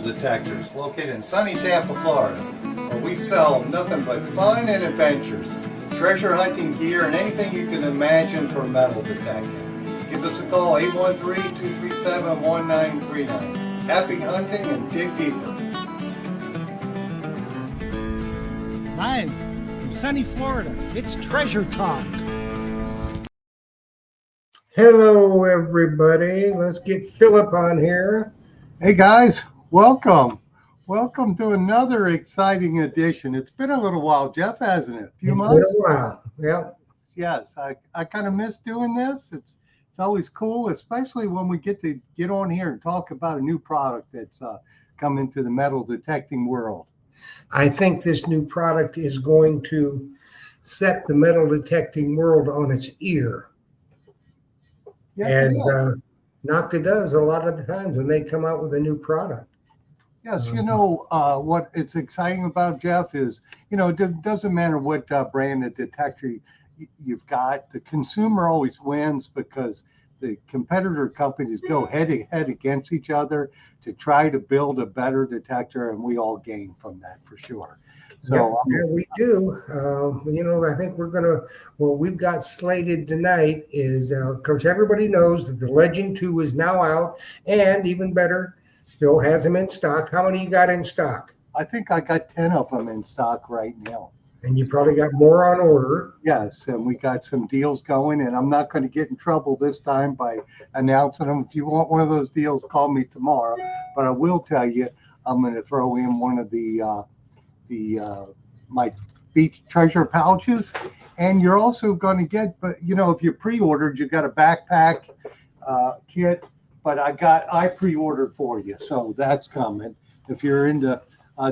Detectors, located in sunny Tampa, Florida, where we sell nothing but fun and adventures, treasure hunting gear, and anything you can imagine for metal detecting. Give us a call, 813-237-1939. Happy hunting and dig deeper. Live from sunny Florida, it's Treasure Talk. Hello, everybody. Let's get Philip on here. Hey, guys. Welcome. Welcome to another exciting edition. It's been a little while, Jeff, hasn't it? A few months? It's been a while. Yep. Yes, I kind of miss doing this. It's always cool, especially when we get to get on here and talk about a new product that's come into the metal detecting world. I think this new product is going to set the metal detecting world on its ear. Yes, as Nocta does a lot of the times when they come out with a new product. Yes, you know, what it's exciting about, Jeff, is, you know, it doesn't matter what brand of detector you've got. The consumer always wins because the competitor companies go head to head against each other to try to build a better detector, and we all gain from that for sure. So yeah, we do. You know, I think we're gonna. What we've got slated tonight is, of course, everybody knows that the Legend2 is now out, and even better, still has them in stock. How many you got in stock? I think I got 10 of them in stock right now. And you probably got more on order. Yes, and we got some deals going, and I'm not going to get in trouble this time by announcing them. If you want one of those deals, call me tomorrow. But I will tell you, I'm going to throw in one of my beach treasure pouches, and you're also going to get, but you know, if you pre-ordered, you got a backpack kit. But I pre-ordered for you, so that's coming. If you're into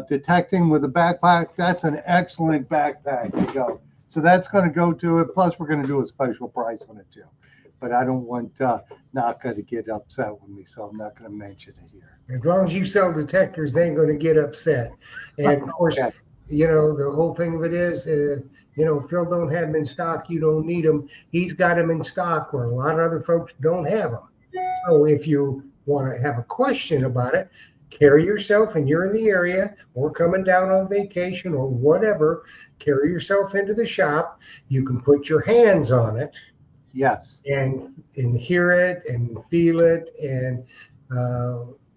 detecting with a backpack, that's an excellent backpack to go. So that's going to go to it. Plus, we're going to do a special price on it too. But I don't want Nocta to get upset with me, so I'm not going to mention it here. As long as you sell detectors, they ain't going to get upset. And of course, you know, the whole thing of it is, you know, Phil don't have them in stock. You don't need them. He's got them in stock where a lot of other folks don't have them. So if you want to have a question about it, carry yourself and you're in the area or coming down on vacation or whatever, carry yourself into the shop. You can put your hands on it. Yes. And hear it and feel it and,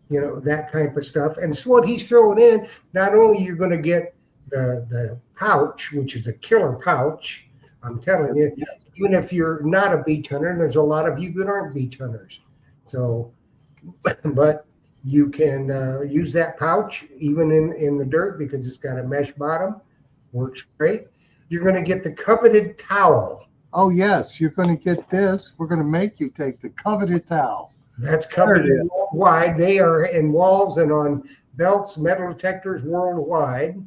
you know, that type of stuff. And so what he's throwing in, not only you're going to get the pouch, which is a killer pouch, I'm telling you, even if you're not a beach hunter, there's a lot of you that aren't beach hunters. So, but you can use that pouch even in the dirt because it's got a mesh bottom. Works great. You're going to get the coveted towel. Oh, yes. You're going to get this. We're going to make you take the coveted towel. That's coveted worldwide. They are in walls and on belts, metal detectors worldwide.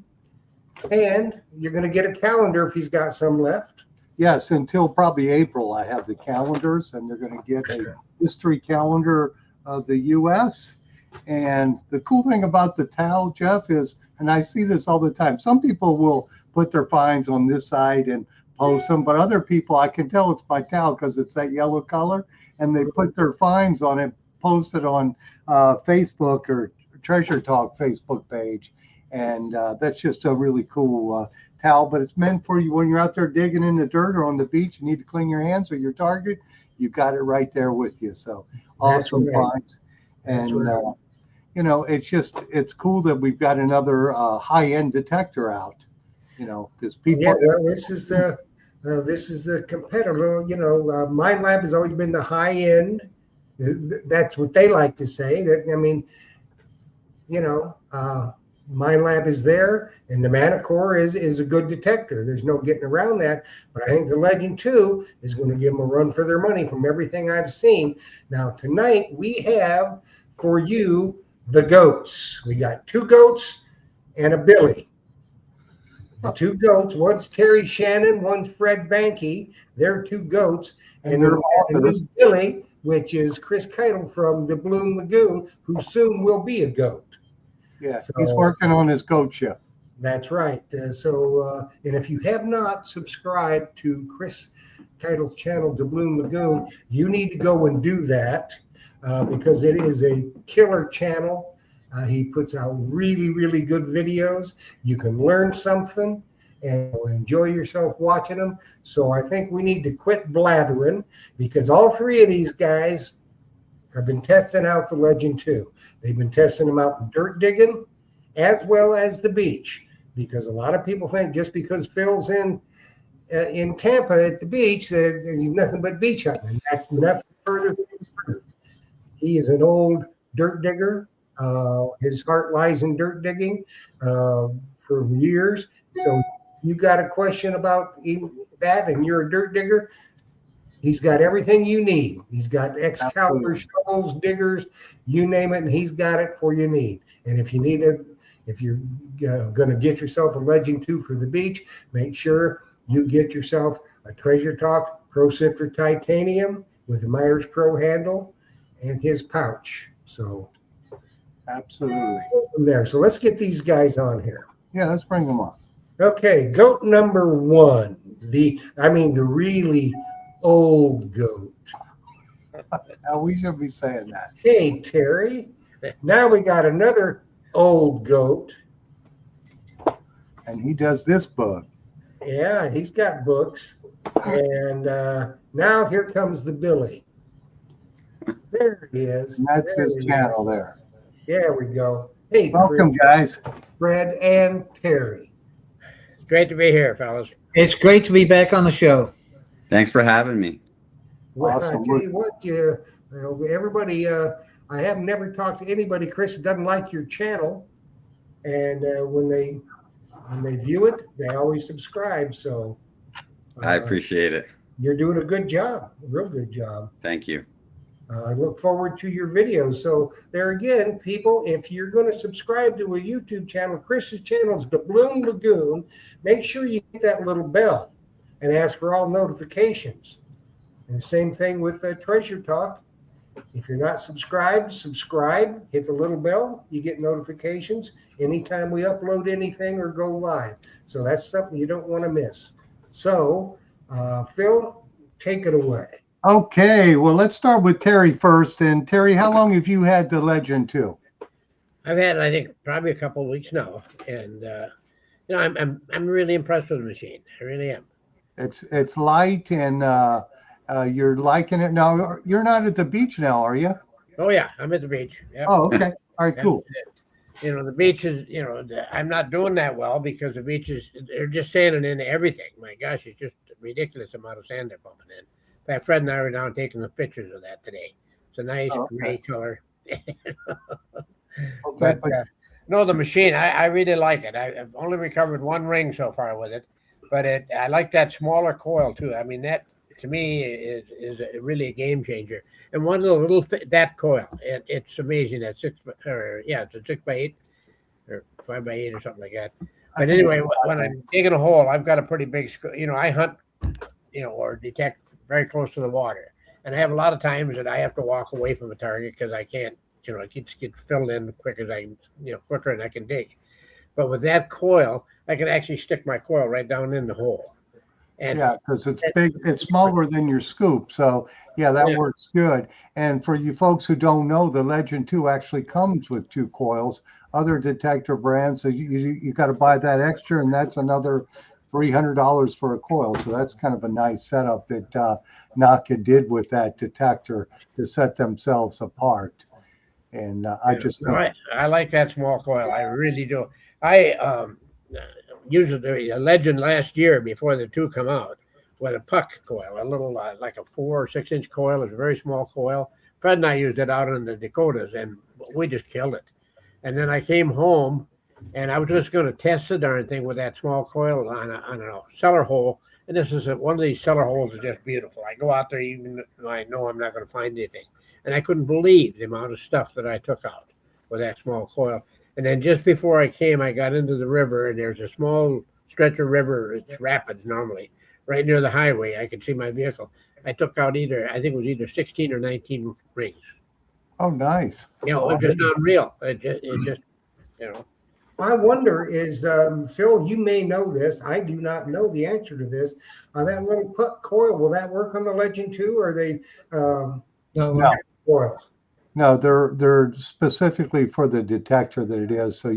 And you're going to get a calendar if he's got some left. Yes, until probably April, I have the calendars, and they're going to get a history calendar of the U.S. And the cool thing about the towel, Jeff, is, and I see this all the time, some people will put their finds on this side and post them, but other people, I can tell it's my towel because it's that yellow color, and they put their finds on it, post it on Facebook or Treasure Talk Facebook page. And that's just a really cool towel, but it's meant for you when you're out there digging in the dirt or on the beach, you need to clean your hands or your target, you got it right there with you. So awesome finds. And, you know, it's cool that we've got another high-end detector out, you know, because people. Yeah, well, this is the competitor, you know, Mind Lab has always been the high end. That's what they like to say. I mean, you know, Mind Lab is there, and the Manticore is a good detector. There's no getting around that. But I think the Legend2 is going to give them a run for their money from everything I've seen. Now, tonight we have for you the goats. We got two goats and a Billy. The two goats, one's Terry Shannon, one's Fred Banke. They're two goats. And they're Billy, which is Chris Keitel from Doubloon Lagoon, who soon will be a goat. Yeah, so, he's working on his goat ship. That's right. And if you have not subscribed to Chris Keitel's channel, Doubloon Lagoon, you need to go and do that because it is a killer channel. He puts out really, really good videos. You can learn something and enjoy yourself watching them. So I think we need to quit blathering, because all three of these guys have been testing out the Legend 2. They've been testing them out in dirt digging as well as the beach, because a lot of people think just because Phil's in Tampa at the beach, he's nothing but beach hunting. That's nothing further from the truth. He is an old dirt digger. His heart lies in dirt digging for years. So you got a question about that and you're a dirt digger, he's got everything you need. He's got Excalibur, shovels, diggers, you name it, and he's got it for you need. And if you need it, if you're going to get yourself a Legend 2 for the beach, make sure you get yourself a Treasure Talk Pro Sifter Titanium with the Myers Pro handle and his pouch. So absolutely from there. So let's get these guys on here. Yeah, let's bring them on. Okay, goat number one. The really old goat. Now we should be saying that. Hey, Terry. Now we got another old goat. And he does this book. Yeah, he's got books. And now here comes the Billy. There he is. And that's his channel there. There we go. Hey, welcome, Chris, guys. Fred and Terry. Great to be here, fellas. It's great to be back on the show. Thanks for having me. Well, Awesome. I tell you what, everybody, I have never talked to anybody, Chris, that doesn't like your channel. And when they view it, they always subscribe. So I appreciate it. You're doing a good job, a real good job. Thank you. I look forward to your videos. So there again, people, if you're going to subscribe to a YouTube channel, Chris's channel is Doubloon Lagoon. Make sure you hit that little bell and ask for all notifications. And the same thing with Treasure Talk. If you're not subscribed, subscribe, hit the little bell. You get notifications anytime we upload anything or go live. So that's something you don't want to miss. So, Phil, take it away. Okay, well, let's start with Terry first. And Terry, how long have you had the Legend 2? I've had, I think, probably a couple of weeks now, and I'm really impressed with the machine. I really am. It's light, and you're liking it. Now, you're not at the beach now, are you? Oh yeah, I'm at the beach. Yep. Oh, okay. All right, cool. The beach is, I'm not doing that well because the beaches, they're just sanding in everything. My gosh, it's just a ridiculous amount of sand they're pumping in. In fact, Fred and I were down taking the pictures of that today. It's a nice gray color. But no, the machine, I really like it. I've only recovered one ring so far with it, but I like that smaller coil too. I mean, that to me is really a game changer. And one of the little that coil, it's amazing. That it's a 6x8 or 5x8 or something like that. But anyway, when I'm digging a hole, I've got a pretty big, I hunt, or detect very close to the water. And I have a lot of times that I have to walk away from a target because I can't, it get filled in quicker than I can dig. But with that coil, I can actually stick my coil right down in the hole. And yeah, because it's big, it's smaller than your scoop. So yeah, that works good. And for you folks who don't know, the Legend 2 actually comes with 2 coils. Other detector brands, so you got to buy that extra, and that's another $300 for a coil. So that's kind of a nice setup that Naka did with that detector to set themselves apart. And I like that small coil. I really do. I used the Legend last year before the 2 come out with a puck coil, a little like a 4 or 6 inch coil. It's a very small coil. Fred and I used it out in the Dakotas, and we just killed it. And then I came home, and I was just going to test the darn thing with that small coil on a cellar hole. And this is one of these cellar holes is just beautiful. I go out there even though I know I'm not going to find anything. And I couldn't believe the amount of stuff that I took out with that small coil. And then just before I came, I got into the river, and there's a small stretch of river. It's rapids normally, right near the highway. I could see my vehicle. I took out I think it was either 16 or 19 rings. Oh, nice. It's just unreal. It just. I wonder is, Phil, you may know this. I do not know the answer to this. That little puck coil, will that work on the Legend 2? Or are they no. coils? No, they're specifically for the detector that it is. So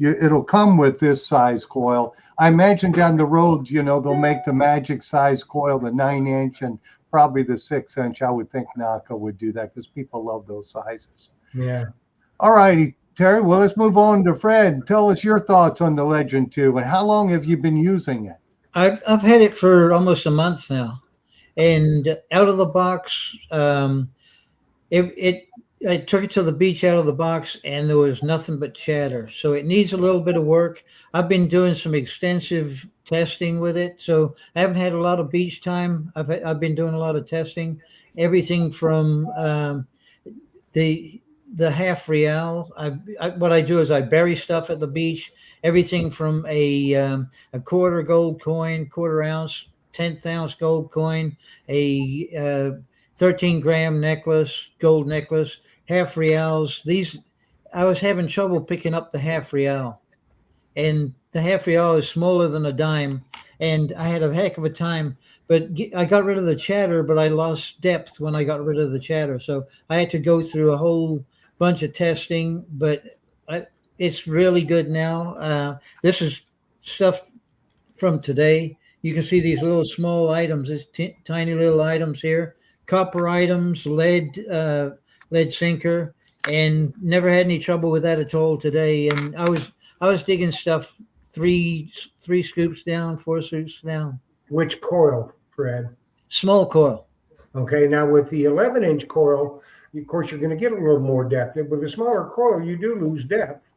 it'll come with this size coil. I imagine down the road, they'll make the magic size coil, the 9-inch and probably the 6-inch. I would think NACA would do that because people love those sizes. Yeah. All righty, Terry. Well, let's move on to Fred. Tell us your thoughts on the Legend 2 and how long have you been using it? I've had it for almost a month now, and out of the box, I took it to the beach out of the box, and there was nothing but chatter. So it needs a little bit of work. I've been doing some extensive testing with it, so I haven't had a lot of beach time. I've been doing a lot of testing, everything from the half real. What I do is I bury stuff at the beach. Everything from a quarter gold coin, quarter ounce, 10th ounce gold coin, a 13-gram necklace, gold necklace, half reals. I was having trouble picking up the half real, and the half real is smaller than a dime, and I had a heck of a time. But I got rid of the chatter, but I lost depth when I got rid of the chatter. So I had to go through a whole bunch of testing, but it's really good now. This is stuff from today. You can see these little small items, these tiny little items here, copper items, lead sinker, and never had any trouble with that at all today. And I was digging stuff three scoops down, 4 scoops down. Which coil, Fred? Small coil. Okay, now with the 11-inch coil, of course, you're going to get a little more depth. With a smaller coil, you do lose depth.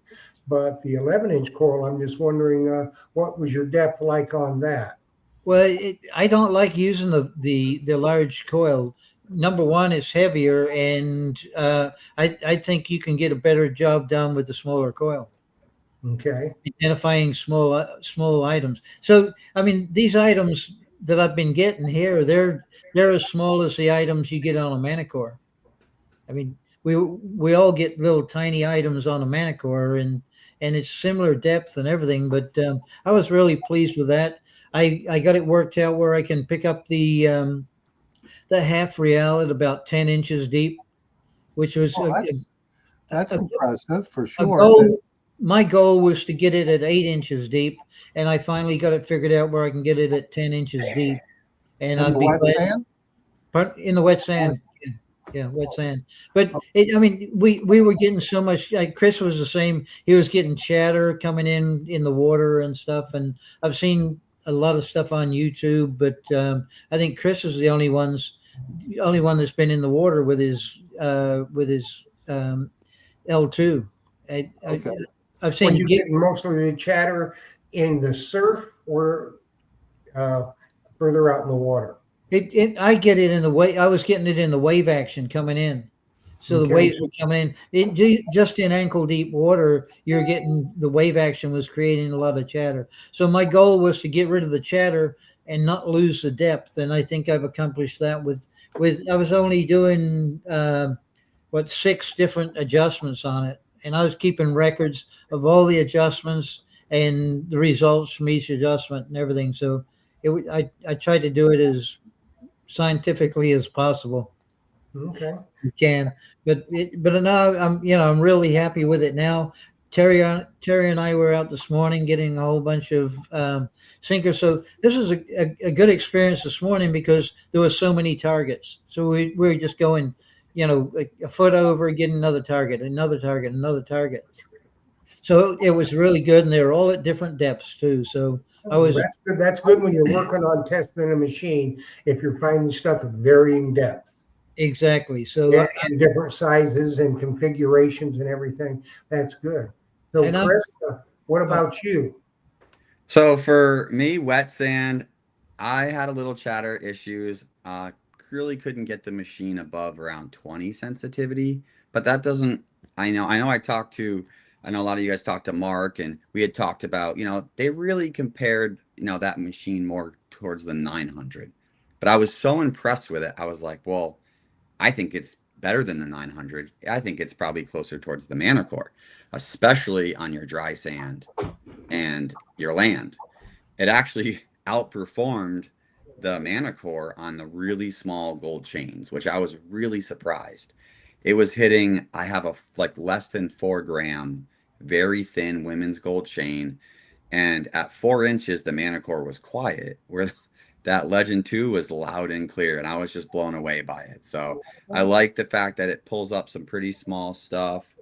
But the 11-inch coil, I'm just wondering, what was your depth like on that? Well, I don't like using the large coil. Number one, it's heavier, and I think you can get a better job done with the smaller coil. Okay. Identifying small items. So, I mean, these items that I've been getting here, they're as small as the items you get on a manicore. I mean, we all get little tiny items on a manicore, and it's similar depth and everything. But I was really pleased with that. I got it worked out where I can pick up the half real at about 10 inches deep, which was that's impressive for sure. My goal was to get it at 8 inches deep, and I finally got it figured out where I can get it at 10 inches deep. And I'd be glad. In the wet sand. Yeah, wet sand. But we were getting so much. Chris was the same. He was getting chatter coming in the water and stuff. And I've seen a lot of stuff on YouTube, but I think Chris is the only one that's been in the water with his L2. I've seen you getting mostly the chatter in the surf or further out in the water. I get it in the wave. I was getting it in the wave action coming in. So the waves were coming in. Just in ankle deep water, you're getting the wave action was creating a lot of chatter. So my goal was to get rid of the chatter and not lose the depth. And I think I've accomplished that with I was only doing 6 different adjustments on it. And I was keeping records of all the adjustments and the results from each adjustment and everything. So I tried to do it as scientifically as possible. Okay. You can, but now I'm really happy with it now. Terry and I were out this morning getting a whole bunch of sinkers. So this was a good experience this morning because there were so many targets. So we were just going, a foot over, getting another target. So it was really good, and they were all at different depths too. So That's good. That's good when you're working on testing a machine. If you're finding stuff at varying depth. Exactly. So and different sizes and configurations and everything. That's good. So Chris, what about you? So for me, wet sand, I had a little chatter issues. Really couldn't get the machine above around 20 sensitivity, but that doesn't. I know a lot of you guys talked to Mark, and we had talked about, they really compared, that machine more towards the 900. But I was so impressed with it. I was like, well, I think it's better than the 900. I think it's probably closer towards the Manicore, especially on your dry sand and your land. It actually outperformed the Manicore on the really small gold chains, which I was really surprised. it was hitting. I have a like less than 4 gram, very thin women's gold chain, and at 4 inches, the Manicore was quiet. Where that Legend 2 was loud and clear, and I was just blown away by it. So I like the fact that it pulls up some pretty small stuff.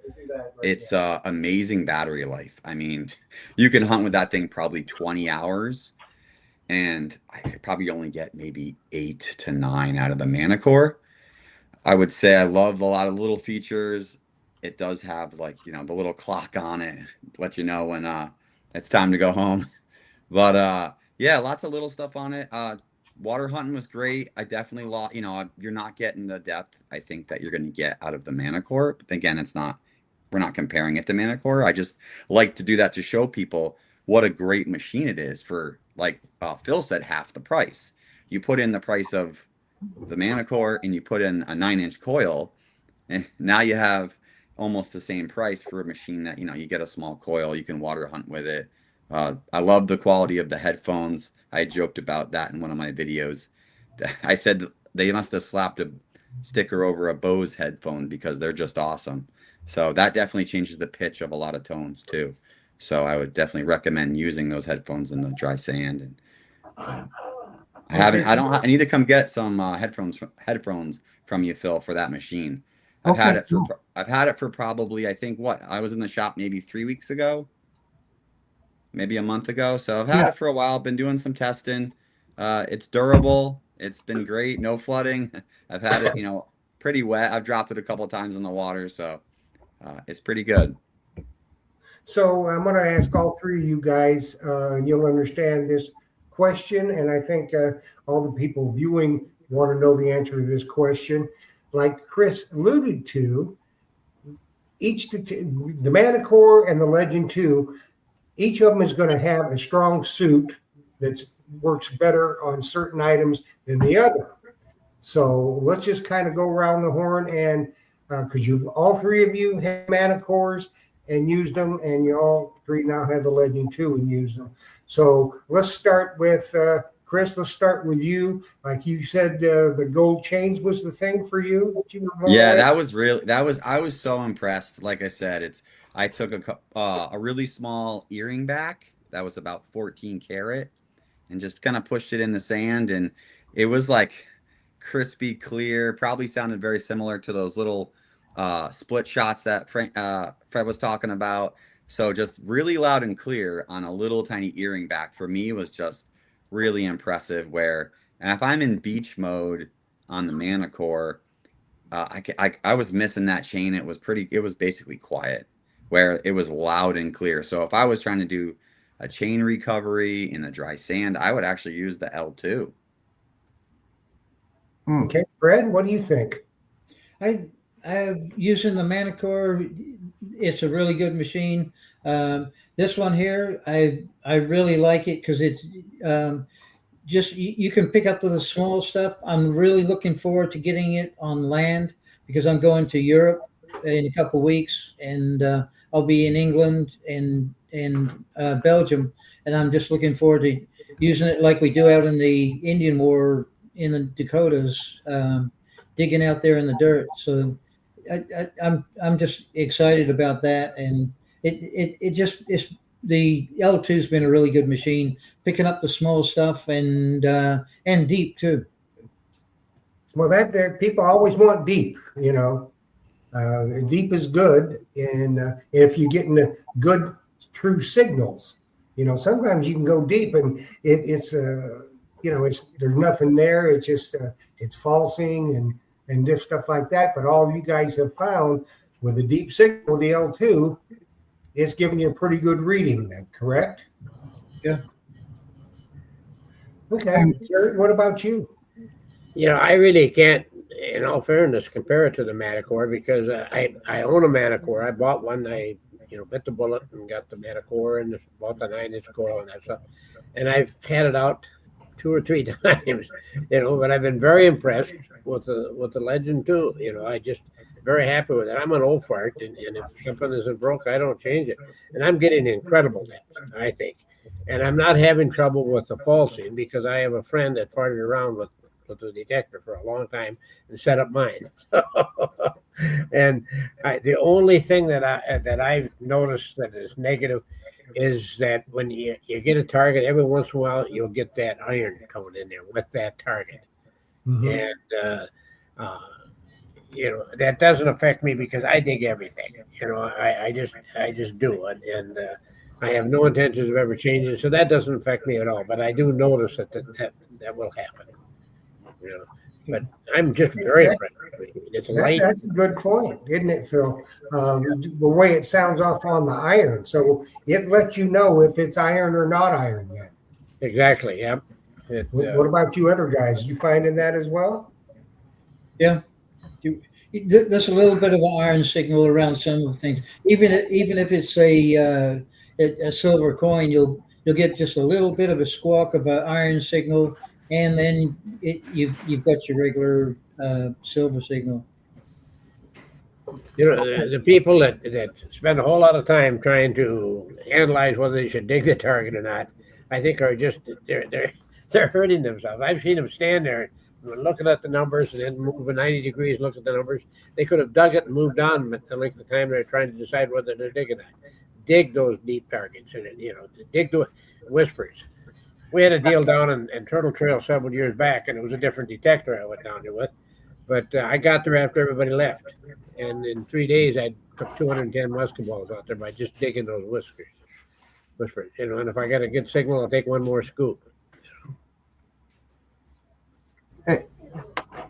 It's amazing battery life. I mean, you can hunt with that thing probably 20 hours, and I could probably only get maybe 8 to 9 out of the Manicore. I would say I love a lot of little features. It does have, like, you know, the little clock on it, let you know when it's time to go home. But yeah, lots of little stuff on it. Water hunting was great. I definitely lost, you know, you're not getting the depth I think that you're going to get out of the Manicore. But again, we're not comparing it to Manicore. I just like to do that to show people what a great machine it is for, like Phil said, half the price. You put in the price of the Manicore and you put in a 9-inch coil, and now you have almost the same price for a machine that, you know, you get a small coil, you can water hunt with it. I love the quality of the headphones. I joked about that in one of my videos. I said they must have slapped a sticker over a Bose headphone because they're just awesome. So that definitely changes the pitch of a lot of tones too. So I would definitely recommend using those headphones in the dry sand. And I need to come get some headphones from you, Phil, for that machine. I've had it for probably, I think, I was in the shop maybe 3 weeks ago, maybe a month ago. So I've had it for a while, been doing some testing. It's durable. It's been great. No flooding. I've had it, you know, pretty wet. I've dropped it a couple of times in the water. So it's pretty good. So I'm going to ask all three of you guys, and you'll understand this question. And I think all the people viewing want to know the answer to this question. Like Chris alluded to, the Manicore and the Legend 2, each of them is going to have a strong suit that works better on certain items than the other. So let's just kind of go around the horn, and because all three of you have Manicores and used them, and you all three now have the Legend 2 and use them. So let's start with Chris. Let's start with you. Like you said, the gold chains was the thing for you that you were Yeah, I was so impressed. Like I said, I took a really small earring back that was about 14 karat and just kind of pushed it in the sand, and it was like crispy clear. Probably sounded very similar to those little split shots that Fred was talking about. So just really loud and clear on a little tiny earring back for me was just really impressive. And if I'm in beach mode on the Manicore, I was missing that chain. It was basically quiet, where it was loud and clear. So if I was trying to do a chain recovery in the dry sand, I would actually use the L2. Okay, Fred, what do you think? I using the Manicore, it's a really good machine. This one here, I really like it because it's just you can pick up the small stuff. I'm really looking forward to getting it on land because I'm going to Europe in a couple of weeks, and I'll be in England and Belgium, and I'm just looking forward to using it like we do out in the Indian War in the Dakotas, digging out there in the dirt. So I'm just excited about that, and it's the L2's been a really good machine, picking up the small stuff and deep too. Well, that people always want deep, you know. Deep is good, and if you're getting the good true signals, you know, sometimes you can go deep and it's you know, there's nothing there. It's just it's falsing and just stuff like that. But all you guys have found with a deep signal, the L2, it's giving you a pretty good reading then, correct? Yeah. Okay. Jared, what about you? You know, I really can't, in all fairness, compare it to the Manicore because I own a Manicore. I bought one. I bit the bullet and got the Manicore and bought the 9-inch coil and that stuff. And I've had it out 2 or 3 times, you know, but I've been very impressed with the Legend 2. You know, I just very happy with it. I'm an old fart, and if something isn't broke, I don't change it. And I'm getting incredible depth, I think. And I'm not having trouble with the falsing because I have a friend that farted around with with the detector for a long time and set up mine. And the only thing that I've noticed that is negative is that when you get a target, every once in a while you'll get that iron tone in there with that target. Mhm. And that doesn't affect me because I dig everything. I just do it, and I have no intentions of ever changing it, so that doesn't affect me at all. But I do notice that will happen. But I'm just very That's, impressed with the machine. It's light. that's a good point, isn't it, Phil? The way it sounds off on the iron, so it lets you know if it's iron or not iron yet. Exactly. Yep. What about you other guys? You finding that as well? Yeah. There's a little bit of an iron signal around some of the things. Even if it's a silver coin, you'll get just a little bit of a squawk of an iron signal, and then you've got your regular silver signal. The people that spend a whole lot of time trying to analyze whether they should dig the target or not, I think are just they're hurting themselves. I've seen them stand there looking at the numbers and then move 90 degrees, look at the numbers. They could have dug it and moved on, but the length of time they're trying to decide whether they're digging it. Dig those deep targets, and dig the whispers. We had a deal down in Turtle Trail several years back, and it was a different detector I went down there with. But I got there after everybody left, and in 3 days I took 210 musket balls out there by just digging those whispers. And if I got a good signal, I'll take one more scoop. Hey,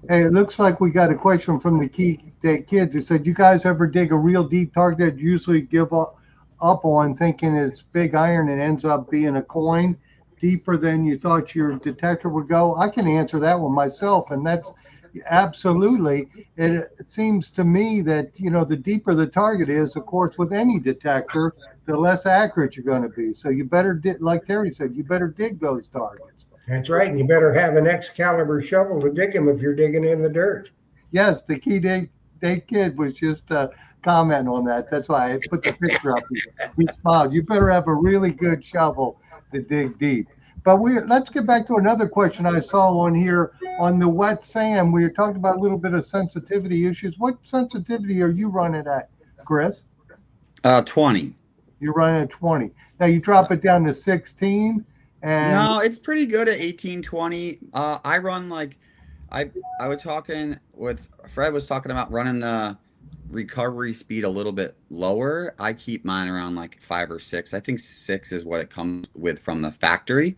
it looks like we got a question from the kids. It said, "You guys ever dig a real deep target that you usually give up on, thinking it's big iron and ends up being a coin deeper than you thought your detector would go?" I can answer that one myself, and that's absolutely. It seems to me that the deeper the target is, of course, with any detector, the less accurate you're going to be. So you better, like Terry said, you better dig those targets. That's right. And you better have an Excalibur shovel to dig them if you're digging in the dirt. Yes, the key day kid was just commenting on that. That's why I put the picture up. He smiled. You better have a really good shovel to dig deep. But let's get back to another question I saw on here on the wet sand. We were talking about a little bit of sensitivity issues. What sensitivity are you running at, Chris? 20. You're running at 20. Now you drop it down to 16. And no, it's pretty good at 18, 20. I run like I was talking with Fred was talking about running the recovery speed a little bit lower. I keep mine around like 5 or 6. I think 6 is what it comes with from the factory.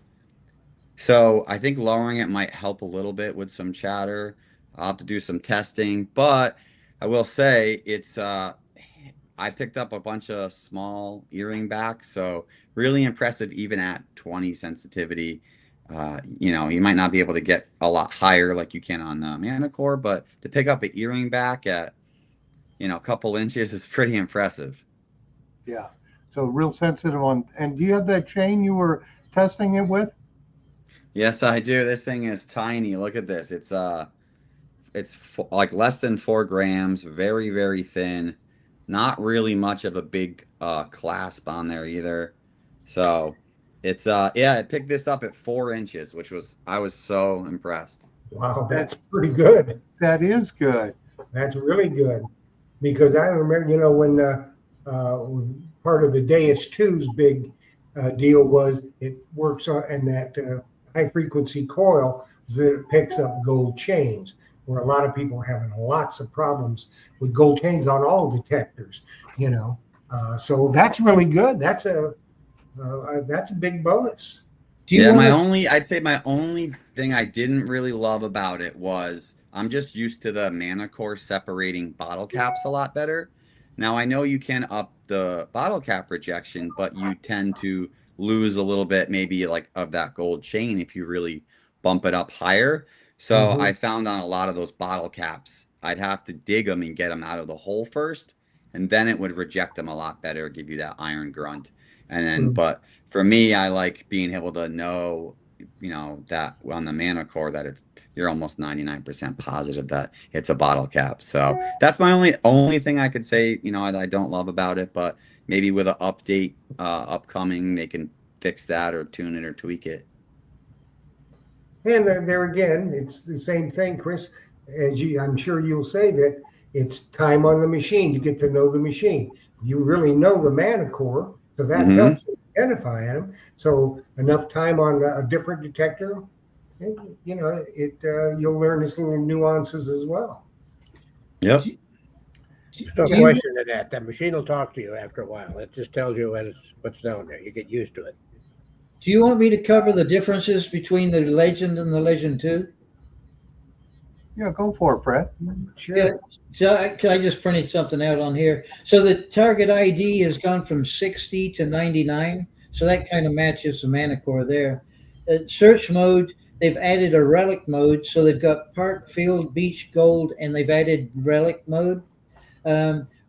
So I think lowering it might help a little bit with some chatter. I'll have to do some testing, but I will say it's I picked up a bunch of small earring backs, so really impressive even at 20 sensitivity. You might not be able to get a lot higher like you can on the Manicore, but to pick up an earring back at a couple inches is pretty impressive. Yeah, so real sensitive on. And do you have that chain you were testing it with? Yes, I do. This thing is tiny. Look at this. It's like less than 4 grams, very, very thin. Not really much of a big clasp on there either. So it's I picked this up at 4 inches, I was so impressed. Wow, that's pretty good. That is good. That's really good. Because I remember, when part of the DOUBLOON's big deal was it works on and that high frequency coil that it picks up gold chains, where a lot of people are having lots of problems with gold chains on all detectors, so that's really good. That's a big bonus. I'd say my only thing I didn't really love about it was I'm just used to the Manicore separating bottle caps a lot better. Now I know you can up the bottle cap rejection, but you tend to lose a little bit maybe like of that gold chain if you really bump it up higher. So I found on a lot of those bottle caps, I'd have to dig them and get them out of the hole first, and then it would reject them a lot better, give you that iron grunt. And then, but for me, I like being able to know, that on the Manicore that you're almost 99% positive that it's a bottle cap. So that's my only thing I could say, I don't love about it, but maybe with an update upcoming, they can fix that or tune it or tweak it. And there again, it's the same thing, Chris. As I'm sure you'll say that it's time on the machine to get to know the machine. You really know the manicore, so that Mhm. helps you identify them. So enough time on a different detector, and, you'll learn its little nuances as well. Yep. No Do you- question to that. That machine will talk to you after a while. It just tells you what's down there. You get used to it. Do you want me to cover the differences between the Legend and the Legend 2? Yeah, go for it, Fred. Sure. Yeah. So I just printed something out on here. So the target ID has gone from 60 to 99. So that kind of matches the Manicore there. Search mode, they've added a relic mode. So they've got park, field, beach, gold, and they've added relic mode.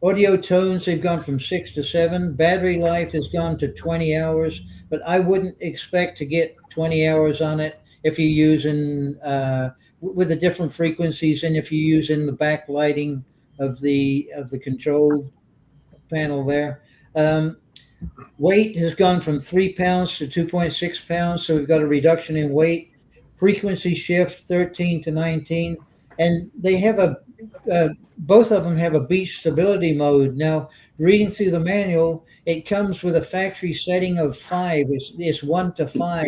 Audio tones, they've gone from 6 to 7. Battery life has gone to 20 hours, but I wouldn't expect to get 20 hours on it if you're using with the different frequencies and if you're using the backlighting of the control panel there. Weight has gone from 3 pounds to 2.6 pounds, so we've got a reduction in weight. Frequency shift 13 to 19, and they have both of them have a beach stability mode. Now, reading through the manual, it comes with a factory setting of 5. It's 1 to 5,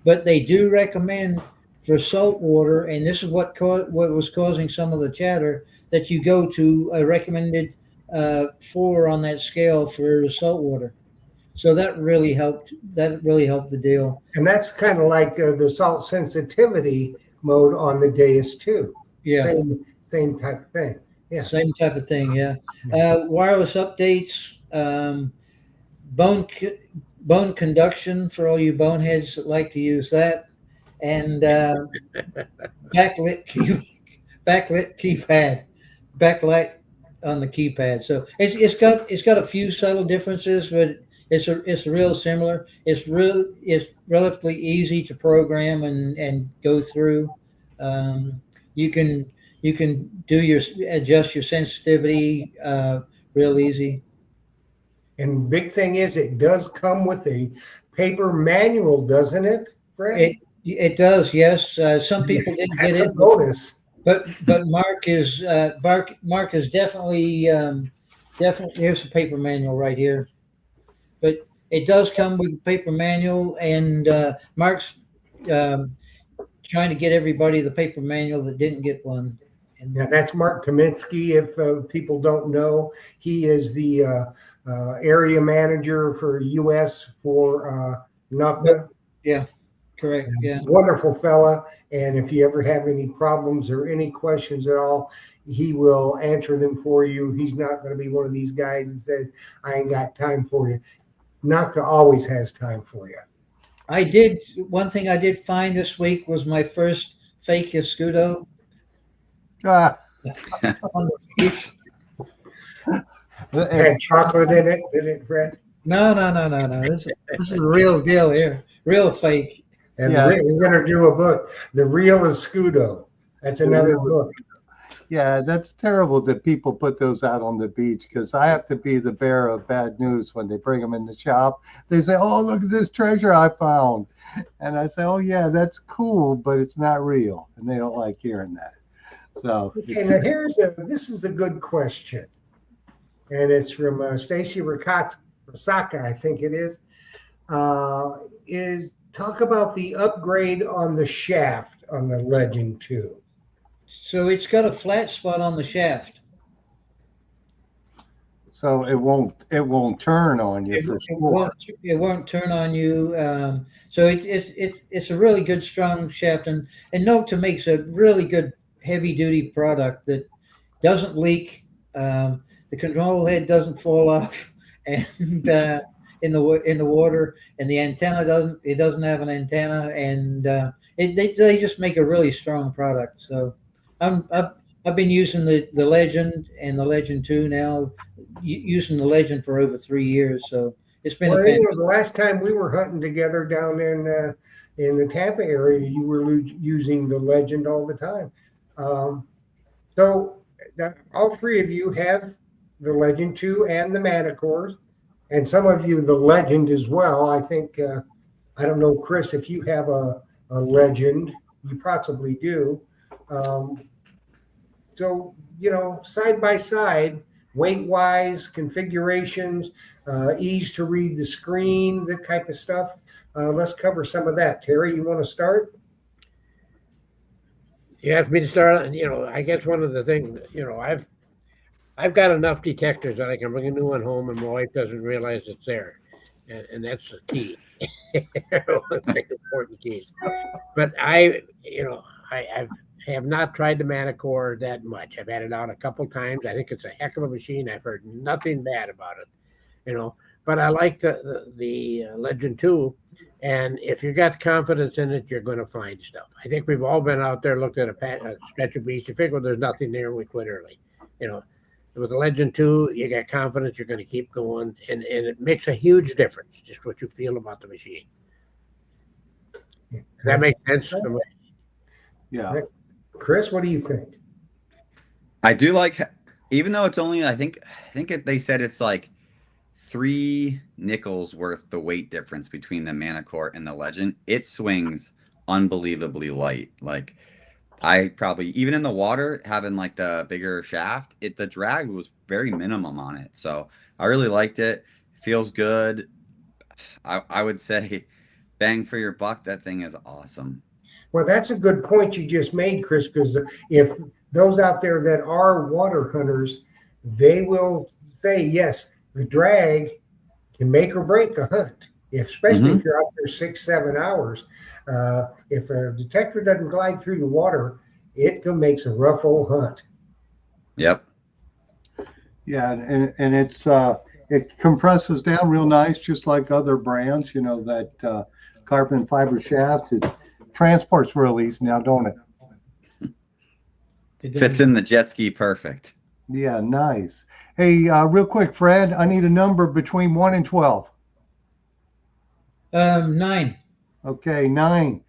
but they do recommend for salt water, and this is what was causing some of the chatter, that you go to a recommended 4 on that scale for salt water. So that really helped. That really helped the deal. And that's kind of like the salt sensitivity mode on the DOUBLOON too. Yeah. Same type of thing. Yeah. Same type of thing. Yeah. Wireless updates. Bone conduction for all you boneheads that like to use that, and backlit keypad, backlight on the keypad. So it's got a few subtle differences, but it's real similar. It's relatively easy to program and go through. You can adjust your sensitivity real easy. And big thing is, it does come with a paper manual, doesn't it, Fred? It does, yes. Some people didn't That's get a it, bonus. but Mark is definitely here's the paper manual right here. But it does come with a paper manual, and Mark's trying to get everybody the paper manual that didn't get one. And Yeah, that's Mark Kaminsky. If people don't know, he is the area manager for U.S. for NACA. yeah, correct. Yeah. Wonderful fella. And if you ever have any problems or any questions at all, he will answer them for you. He's not going to be one of these guys that says, I ain't got time for you. NACA always has time for you. One thing I did find this week was my first fake escudo Ah, on the beach. It had chocolate in it, didn't it, Fred? No. This is the real deal here. Real fake. And Yeah. we're going to do a book, The Real Escudo. That's another book. yeah, that's terrible that people put those out on the beach, because I have to be the bearer of bad news when they bring them in the shop. They say, oh, look at this treasure I found. And I say, oh, yeah, that's cool, but it's not real. And they don't like hearing that. So, Okay, now this is a good question. And it's from Stacy Rakaka, I think it is. Talk about the upgrade on the shaft on the Legend 2. So it's got a flat spot on the shaft. so it won't turn on you for sure. It won't turn on you. So it's a really good strong shaft, and Nokta makes a really good heavy duty product that doesn't leak. The control head doesn't fall off, and in the water, and the antenna doesn't have an antenna, and they just make a really strong product. So I've been using the Legend and the Legend 2 now, using the Legend for over 3 years. So it's been the last time we were hunting together down in the Tampa area, you were using the Legend all the time. So all three of you have the Legend 2 and the Manticores, and some of you the Legend as well. I think I don't know, Chris, if you have a Legend. you possibly do. So, side by side, weight-wise, configurations, ease to read the screen, that type of stuff. Let's cover some of that. Terry, you want to start? You asked me to start, and I guess one of the things, I've got enough detectors that I can bring a new one home, and my wife doesn't realize it's there, and that's the key. One of the important keys. But I have not tried the Manicore that much. I've had it out a couple times. I think it's a heck of a machine. I've heard nothing bad about it, But I like the Legend 2, and if you got confidence in it, you're going to find stuff. I think we've all been out there, looked at a stretcher beast. You figure there's nothing there, and we quit early. With the Legend 2, you got confidence, you're going to keep going, and it makes a huge difference, just what you feel about the machine. Does that make sense? Yeah. Chris, what do you think? I do like, even though it's only, I think they said it's like 3 nickels worth the weight difference between the Manicore and the Legend. It swings unbelievably light. Like, I probably, even in the water, having like the bigger shaft, the drag was very minimum on it. So I really liked it. Feels good. I would say bang for your buck. That thing is awesome. Well, that's a good point you just made, Chris, because if those out there that are water hunters, they will say, yes, the drag can make or break a hunt, especially if you're out there 6-7 hours. If a detector doesn't glide through the water, it makes a rough old hunt. Yep. Yeah, and it compresses down real nice, just like other brands. That carbon fiber shaft. It transports real easy now, don't it? Fits in the jet ski perfect. Yeah, nice. Hey, real quick, Fred, I need a number between 1 and 12. 9. Okay, 9.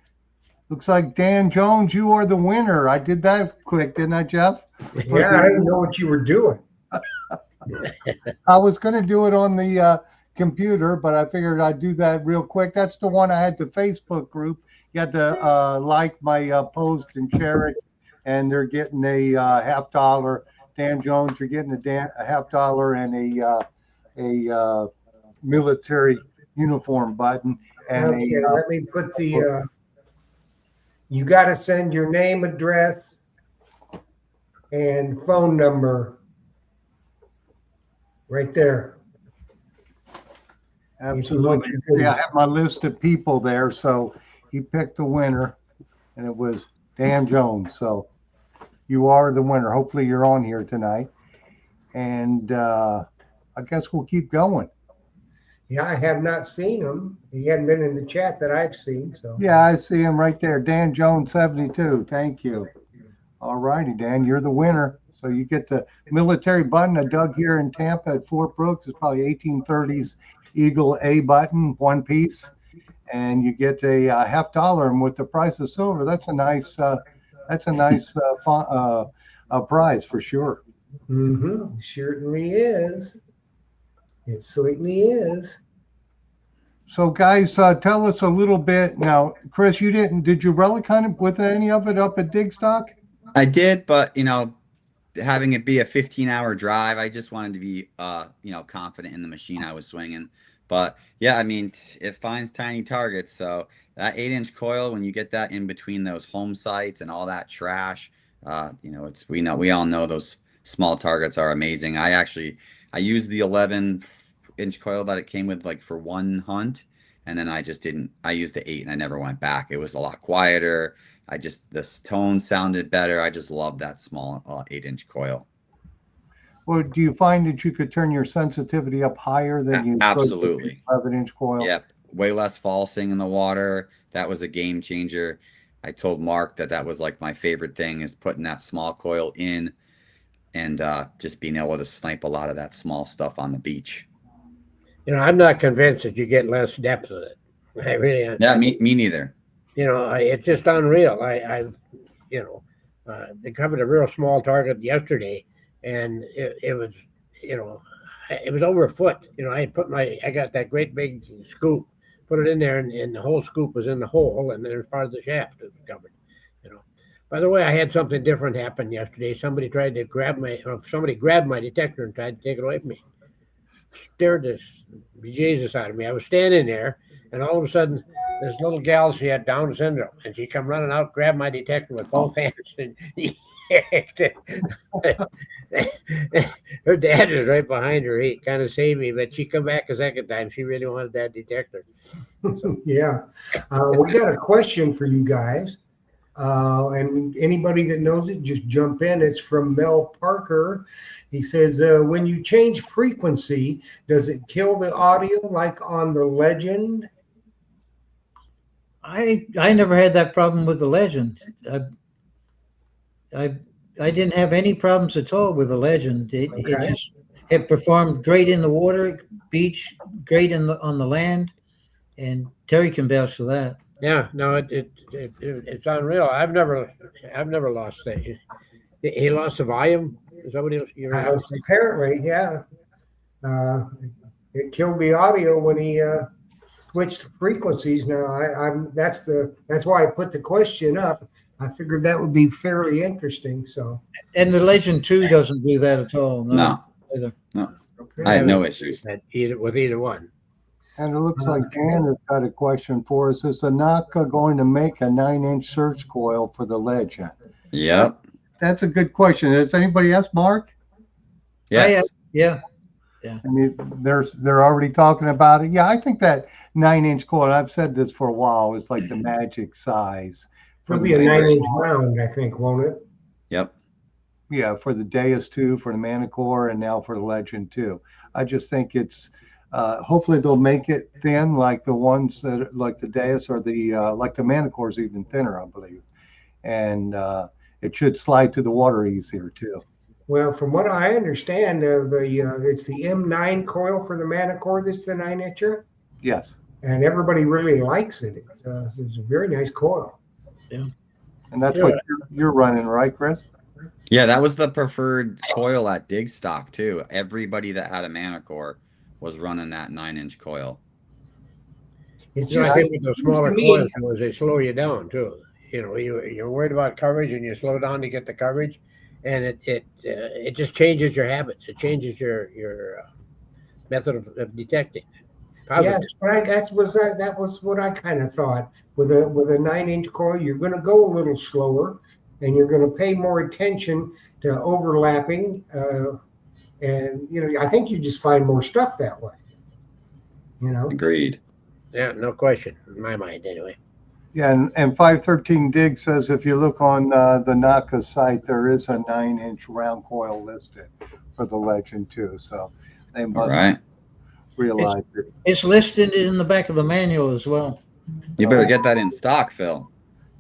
Looks like Dan Jones, you are the winner. I did that quick, didn't I, Jeff? Yeah, I didn't know what you were doing. I was going to do it on the computer, but I figured I'd do that real quick. That's the one I had the Facebook group. You had to like my post and share it, and they're getting a $50. Dan Jones, you're getting a $50 and a military uniform button. And okay, let me put the. You got to send your name, address, and phone number right there. Absolutely. Yeah, I have my list of people there. So he picked the winner, and it was Dan Jones. So you are the winner. Hopefully you're on here tonight. And I guess we'll keep going. Yeah, I have not seen him. He hadn't been in the chat that I've seen. So yeah, I see him right there. Dan Jones 72. Thank you. All righty, Dan, you're the winner. So you get the military button. I dug here in Tampa at Fort Brooks. It's probably 1830s Eagle A button, one piece, and you get a $50. And with the price of silver, that's a nice prize for sure. Certainly is. It certainly is. So, guys, tell us a little bit now. Chris, did you relic hunt with any of it up at Digstock? I did, but having it be a 15-hour drive, I just wanted to be confident in the machine I was swinging. But yeah, I mean, it finds tiny targets. So that 8-inch coil, when you get that in between those home sites and all that trash, we all know those small targets are amazing. I used the 11-inch coil that it came with, like, for one hunt, and then I used the 8 and I never went back. It was a lot quieter. This tone sounded better. I just love that small 8-inch coil. Well, do you find that you could turn your sensitivity up higher than you absolutely could 11-inch coil? Yep, way less falsing in the water. That was a game changer. I told Mark that was like my favorite thing, is putting that small coil in and just being able to snipe a lot of that small stuff on the beach. I'm not convinced that you get less depth with it. I really am. Yeah, me neither. It's just unreal. They covered a real small target yesterday, and it was, it was over a foot. I got that great big scoop, put it in there, and the whole scoop was in the hole, and there's part of the shaft that was covered. By the way, I had something different happen yesterday. Somebody grabbed my detector and tried to take it away from me. Stared this bejesus out of me. I was standing there, and all of a sudden, this little gal, she had Down syndrome, and she come running out, grabbed my detector with both hands, and yanked it. Her dad was right behind her. He kind of saved me, but she come back a second time. She really wanted that detector. So. Yeah. We got a question for you guys. And anybody that knows it, just jump in. It's from Mel Parker. He says, when you change frequency, does it kill the audio like on the Legend? I never had that problem with the Legend. I didn't have any problems at all with the Legend. It performed great in the water, beach, great on the land, and Terry can vouch for that. Yeah, no, it's unreal. I've never lost that. He lost the volume. Is that what you're apparently, yeah. It killed the audio when he switched frequencies. Now, that's why I put the question up. I figured that would be fairly interesting. So, and the Legend 2 doesn't do that at all. No. okay. I had no issues with either one. And it looks like Dan has got a question for us. Is the NACA going to make a 9-inch surge coil for the Legend? Yep. That's a good question. Has anybody asked Mark? Yes. Yeah. I mean, they're already talking about it. Yeah, I think that 9-inch coil, I've said this for a while, is like the magic size. It'll be a 9-inch round, I think, won't it? Yep. Yeah, for the DOUBLOON 2, for the Manticore, and now for the Legend 2. I just think it's hopefully they'll make it thin like the ones that like the DOUBLOON or the like the Manticore is even thinner, I believe. And it should slide to the water easier too. Well, from what I understand, it's the M9 coil for the Manticore that's the 9-incher. Yes. And everybody really likes it. It's a very nice coil. Yeah. And that's what you're running, right, Chris? Yeah, that was the preferred coil at dig stock too. Everybody that had a Manticore was running that 9-inch coil. It's just just with the smaller coils, they slow you down too. You know, you're worried about coverage, and you slow down to get the coverage, and it just changes your habits. It changes your method of detecting. Yes, that was what I kind of thought. With a 9-inch coil, you're going to go a little slower, and you're going to pay more attention to overlapping. And I think you just find more stuff that way. Agreed. Yeah, no question in my mind, anyway. Yeah, and 513 Dig says if you look on the NACA site, there is a 9-inch round coil listed for the Legend 2. So they must realize it. It's listed in the back of the manual as well. You better get that in stock, Phil.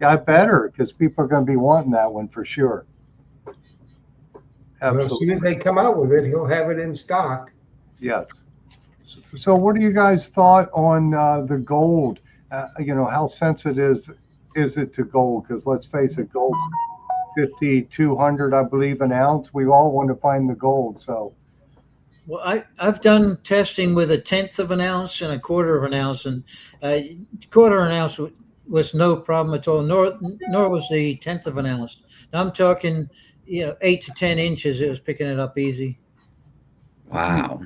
Yeah, I better, because people are going to be wanting that one for sure. Well, as soon as they come out with it, he'll have it in stock. Yes. So what do you guys thought on the gold? How sensitive is it to gold? Because let's face it, gold $5,200, I believe, an ounce. We all want to find the gold. So, well, I've done testing with 1/10 of an ounce and 1/4 of an ounce, and 1/4 of an ounce was no problem at all. Nor was the 1/10 of an ounce. Now I'm talking, 8 to 10 inches. It was picking it up easy. Wow.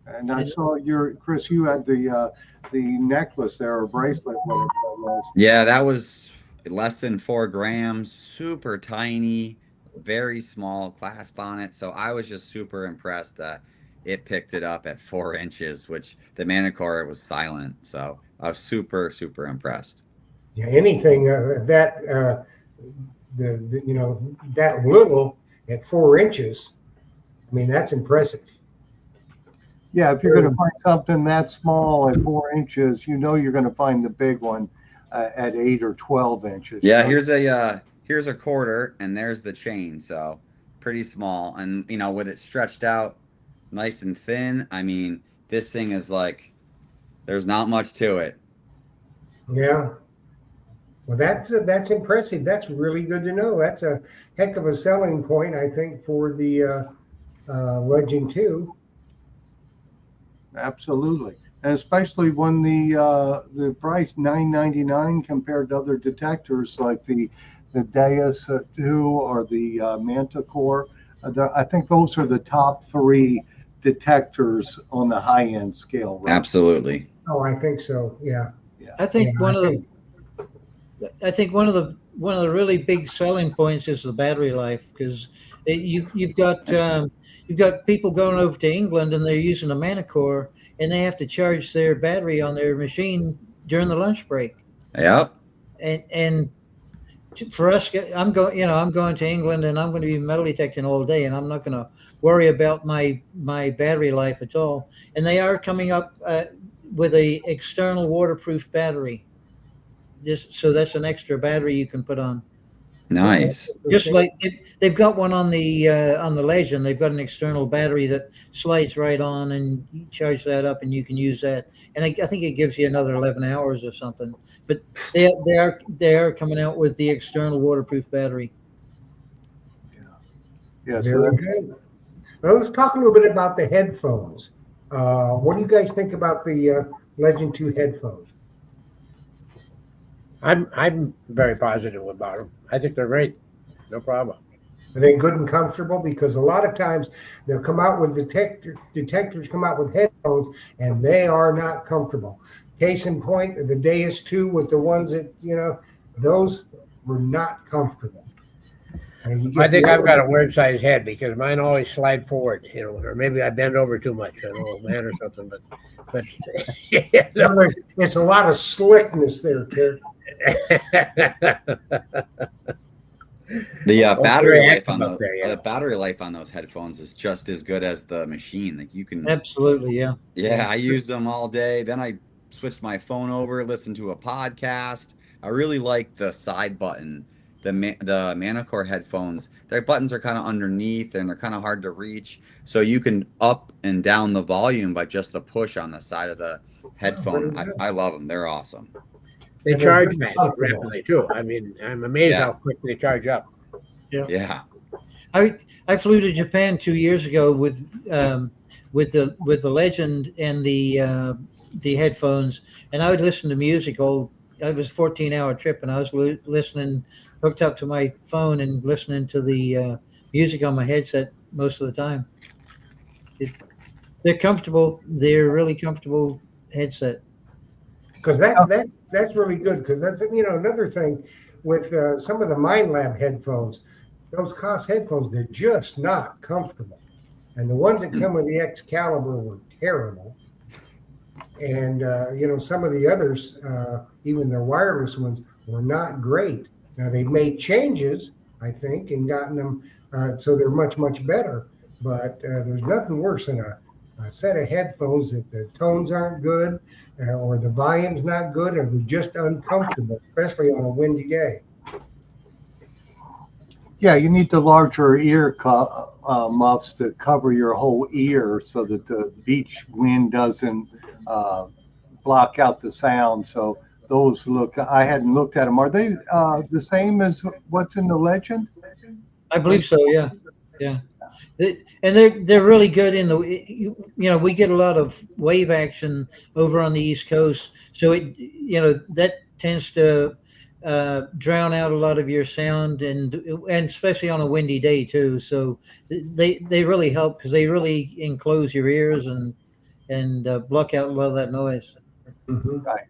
And I saw Chris, you had the necklace there, or bracelet, whatever that was. Yeah, that was less than 4 grams, super tiny, very small clasp on it. So I was just super impressed that it picked it up at 4 inches, which the Manticore was silent. So I was super, super impressed. Yeah, anything that little at 4 inches, I mean, that's impressive. Yeah, if you're going to find something that small at 4 inches, you're going to find the big one at 8 or 12 inches. Yeah, here's a 1/4, and there's the chain. So pretty small, and with it stretched out, nice and thin. I mean, this thing is like, there's not much to it. Yeah. Well, that's impressive. That's really good to know. That's a heck of a selling point, I think, for the Legend 2. Absolutely, and especially when the price $9.99 compared to other detectors like the the DOUBLOON or the Manticore. I think those are the top three detectors on the high end scale. Right? Absolutely. Oh, I think so. Yeah. I think Yeah, I think one of the really big selling points is the battery life, because you've got people going over to England and they're using a Manicore and they have to charge their battery on their machine during the lunch break. Yep. And for us, I'm going to England and I'm going to be metal detecting all day, and I'm not going to worry about my battery life at all. And they are coming up with a external waterproof battery. So that's an extra battery you can put on. Nice. Just like they've got one on the Legend. They've got an external battery that slides right on, and you charge that up, and you can use that. And I think it gives you another 11 hours or something. But they are coming out with the external waterproof battery. Yeah. Very good. Well, let's talk a little bit about the headphones. What do you guys think about the Legend 2 headphones? I'm very positive about them. I think they're great. No problem. Are they good and comfortable? Because a lot of times they'll come out with detectors come out with headphones and they are not comfortable. Case in point, the DOUBLOON with the ones that, those were not comfortable. I think I've got a weird size head because mine always slide forward, or maybe I bend over too much, man, or something. But it's a lot of slickness there, Terry. The battery life on those the battery life on those headphones is just as good as the machine. Like you can Absolutely, yeah. Yeah, I used them all day. Then I switched my phone over, listened to a podcast. I really like the side button. The Manicore headphones, their buttons are kind of underneath and they're kind of hard to reach. So you can up and down the volume by just the push on the side of the headphone. I love them. They're awesome. They charge rapidly too. I mean, I'm amazed how quick they charge up. Yeah. I flew to Japan 2 years ago with the Legend and the headphones, and I would listen to music it was a 14-hour trip, and I was listening, hooked up to my phone and listening to the music on my headset most of the time. They're comfortable. They're really comfortable headset. Because that's really good. Because that's another thing with some of the MindLab headphones. Those Cost headphones, they're just not comfortable. And the ones that come with the Excalibur were terrible. And some of the others, even the wireless ones, were not great. Now they've made changes, I think, and gotten them so they're much, much better. But there's nothing worse than a set of headphones that the tones aren't good, or the volume's not good, or they're just uncomfortable, especially on a windy day. Yeah, you need the larger ear muffs to cover your whole ear so that the beach wind doesn't block out the sound. So those I hadn't looked at them. Are they the same as what's in the Legend? I believe so. Yeah. And they're really good in the, we get a lot of wave action over on the East Coast. So that tends to drown out a lot of your sound, and especially on a windy day too. So they really help because they really enclose your ears and block out a lot of that noise. Mm-hmm. Right.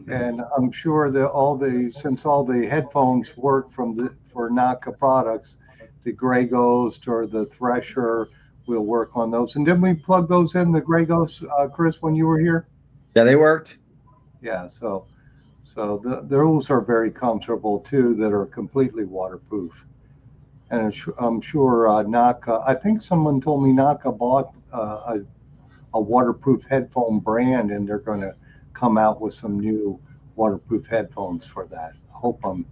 And I'm sure that since all the headphones work for Naka products, the Grey Ghost or the Thresher will work on those. And didn't we plug those in, the Grey Ghost, Chris, when you were here? Yeah, they worked. Yeah, so those are very comfortable too, that are completely waterproof. And I'm sure Naka, I think someone told me Naka bought a waterproof headphone brand, and they're going to come out with some new waterproof headphones for that. I hope I'm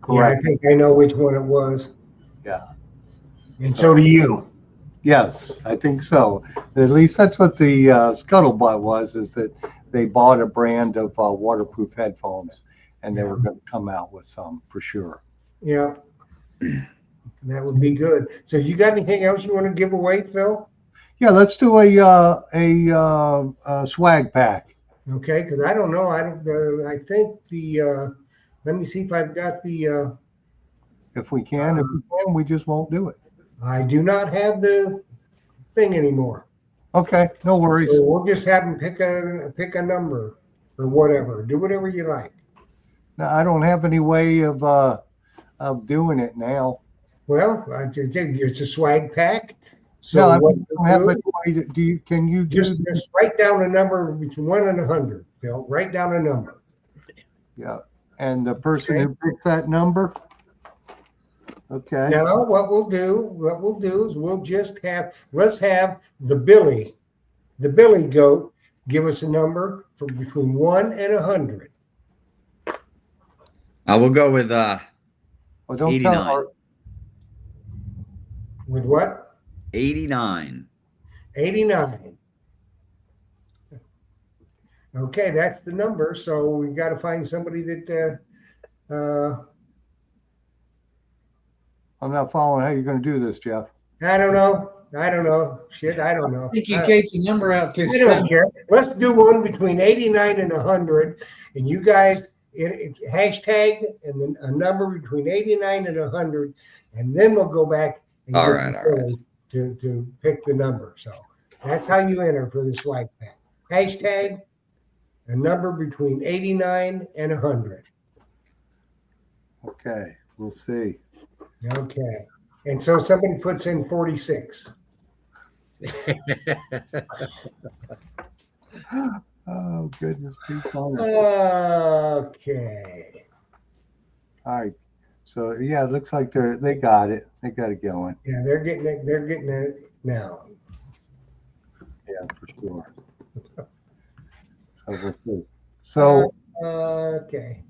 correct. Yeah, I think I know which one it was. Yeah. And so do you. Yes, I think so. At least that's what the scuttlebutt was, is that they bought a brand of waterproof headphones, and they were going to come out with some for sure. Yeah. That would be good. So you got anything else you want to give away, Phil? Yeah, let's do a swag pack. Okay, because I don't know. I think the Let me see if I've got the. If we can, we just won't do it. I do not have the thing anymore. Okay, no worries. So we'll just have them pick a number or whatever. Do whatever you like. No, I don't have any way of doing it now. Well, it's a swag pack. So No, I what don't have any way to, can you just write down a number between 1 and 100, Phil. Write down a number. Yeah, and the person who picks that number. Okay. Now, what we'll do is let's have the Billy goat give us a number from between 1 and 100. I will go with Well, don't 89. tell With what? 89. 89. Okay, that's the number. So we got to find somebody that. I'm not following how you're going to do this, Jeff. I don't know. Shit, I don't know. I think you gave the number out I don't care. Let's do one between 89 and 100, and you guys hashtag and then a number between 89 and 100, and then we'll go back and All right. to pick the number. So that's how you enter for the swag pack. Hashtag a number between 89 and 100. Okay, we'll see. Okay. And so somebody puts in 46. Oh, goodness. Keep on. Okay. All right. So, yeah, it looks like they got it. They got it going. Yeah, they're getting it now. Yeah, for sure. So we'll see. So, Okay.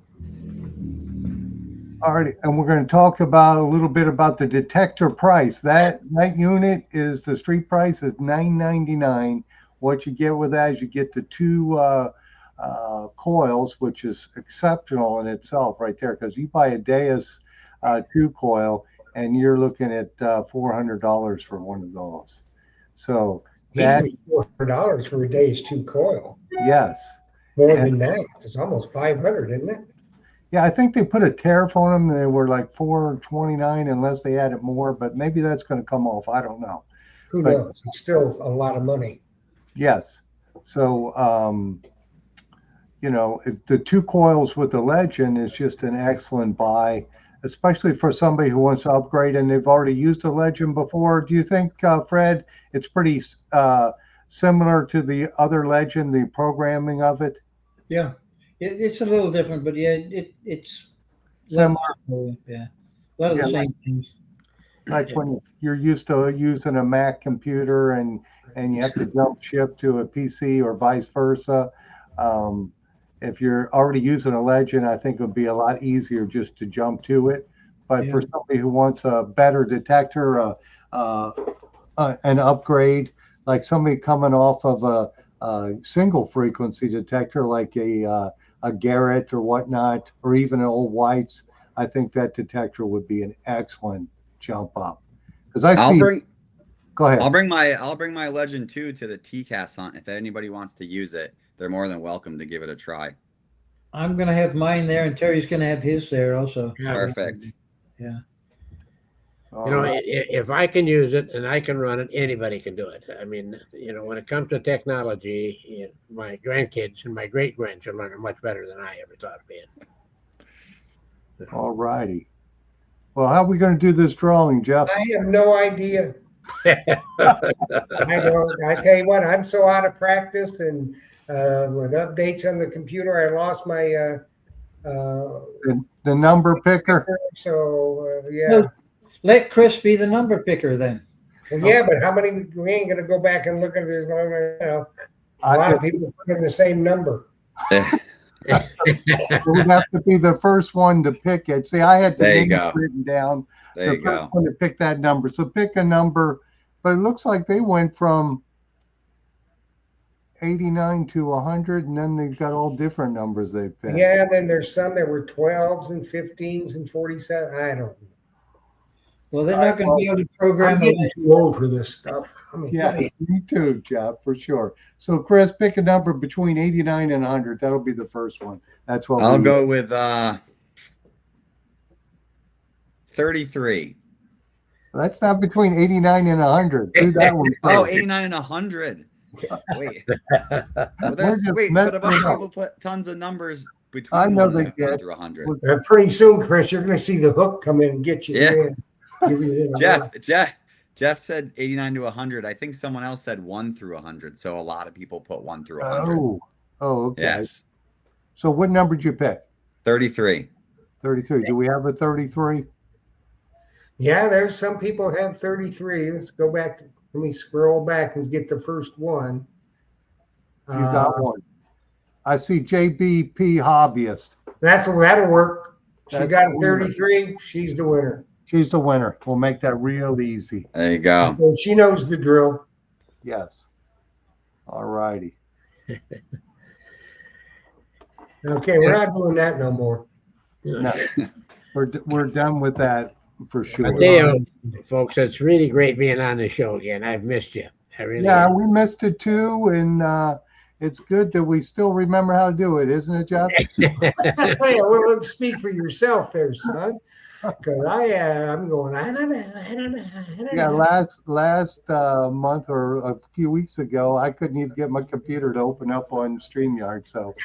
all right, and we're going to talk about a little bit about the detector price. That unit is the street price is $9.99. What you get with that is you get the 2 coils, which is exceptional in itself right there, because you buy a Deus 2 coil and you're looking at $400 for one of those. So that Easily $400 for a Deus 2 coil. yes. More than that. It's almost 500, isn't it? Yeah, I think they put a tariff on them. They were like $429 unless they added more, but maybe that's going to come off. I don't know. Who knows? It's still a lot of money. Yes. So, if the 2 coils with the Legend is just an excellent buy, especially for somebody who wants to upgrade and they've already used a Legend before. Do you think, Fred, it's pretty similar to the other Legend, the programming of it? Yeah. It's a little different, but yeah, it's Similar. Yeah, a lot of the same things. Like when you're used to using a Mac computer and you have to jump ship to a PC or vice versa. If you're already using a Legend, I think it would be a lot easier just to jump to it. But for somebody who wants a better detector, an upgrade, like somebody coming off of a single frequency detector like a Garrett or whatnot, or even an old White's, I think that detector would be an excellent jump up. Because go ahead. I'll bring my Legend 2 to the TCAS hunt. If anybody wants to use it, they're more than welcome to give it a try. I'm gonna have mine there, and Terry's gonna have his there also. Perfect. Yeah. If I can use it and I can run it, anybody can do it. I mean, when it comes to technology, my grandkids and my great grandchildren are much better than I ever thought of being. All righty. Well, how are we going to do this drawing, Jeff? I have no idea. I tell you what, I'm so out of practice, and with updates on the computer, I lost my the number picker. So yeah. No, let Chris be the number picker then. Well, yeah, but how many? We ain't gonna go back and look at this. A lot of people put in the same number. It would have to be the first one to pick it. See, I had the name written down. There you go. The first one to pick that number. So pick a number, but it looks like they went from 89 to 100, and then they've got all different numbers they picked. Yeah, then there's some that were 12s and 15s and 47. I don't know. Well, they're not going to be able to program. I'm getting too old for this stuff. I mean, yeah, me too, Jeff, for sure. So, Chris, pick a number between 89 and 100. That'll be the first one. That's what I'll go with 33. That's not between 89 and 100. Do that one Oh, first. 89 and 100. Wait. Well, We're just but a bunch of messing people put tons of numbers I between know 1 they and did. 1 through 100. Pretty soon, Chris, you're going to see the hook come in and get you. Yeah. Man. Give you the Jeff said 89 to 100. I think someone else said 1 through 100. So a lot of people put 1 through 100. Oh, okay. Yes. So what number did you pick? 33. 33. Do we have a 33? Yeah, there's some people have 33. Let's go back. Let me scroll back and get the first one. You got one. I see JBP Hobbyist. That'll work. She That's got the a winner. 33. She's the winner. She's the winner. We'll make that real easy. There you go. So she knows the drill. Yes. All righty. Okay, we're not doing that no more. No, we're done with that for sure. I tell you, folks, it's really great being on the show again. I've missed you. I really Yeah, have. we missed it too, and it's good that we still remember how to do it, isn't it, Jeff? Hey, well, speak for yourself there, son. Because I'm going, I don't know. Yeah, last month or a few weeks ago, I couldn't even get my computer to open up on StreamYard, so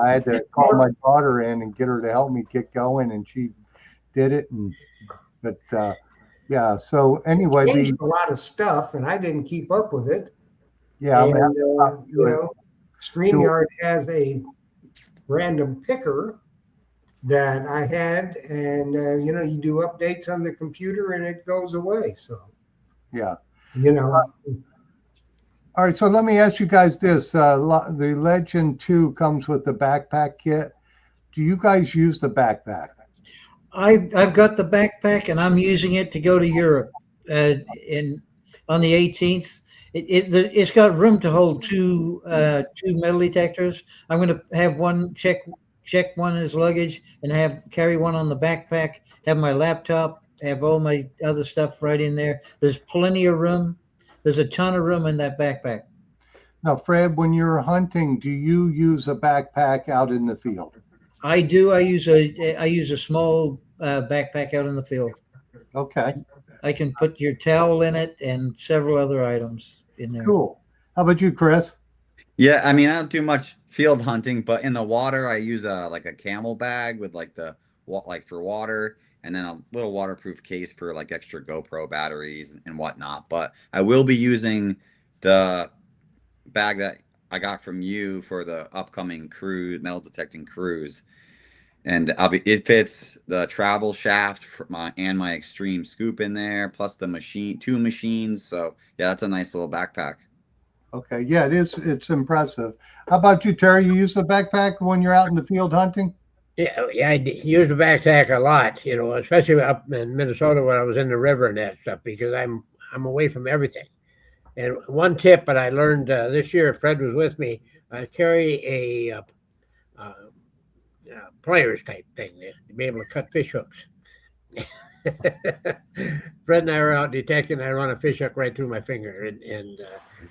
I had to call my daughter in and get her to help me get going, and she did it. But yeah, so anyway, Changed a lot of stuff, and I didn't keep up with it. yeah, And, I'm you know, StreamYard has a random picker that I had, and you know, you do updates on the computer and it goes away. So yeah. you know, All right, so let me ask you guys this: the Legend 2 comes with the backpack kit. Do you guys use the backpack? I've got the backpack and I'm using it to go to Europe. On the 18th, it's got room to hold two metal detectors. I'm going to have one check one as luggage and carry one on the backpack. Have my laptop. Have all my other stuff right in there. There's plenty of room. There's a ton of room in that backpack. Now, Fred, when you're hunting, do you use a backpack out in the field? I do. I use a small backpack out in the field. Okay, I can put your towel in it and several other items in there. cool. How about you, Chris? Yeah, I mean, I don't do much field hunting, but in the water, I use like a camel bag with like for water, and then a little waterproof case for like extra GoPro batteries and whatnot. But I will be using the bag that I got from you for the upcoming cruise, metal detecting cruise, and it fits the travel shaft and my extreme scoop in there, plus the two machines. So yeah, that's a nice little backpack. Okay, yeah, it is. It's impressive. How about you, Terry? You use the backpack when you're out in the field hunting? Yeah, I use the backpack a lot, you know, especially up in Minnesota when I was in the river and that stuff, because I'm away from everything. And one tip that I learned this year, Fred was with me, I carry a pliers type thing to be able to cut fish hooks. Fred and I were out detecting. I run a fish hook right through my finger, and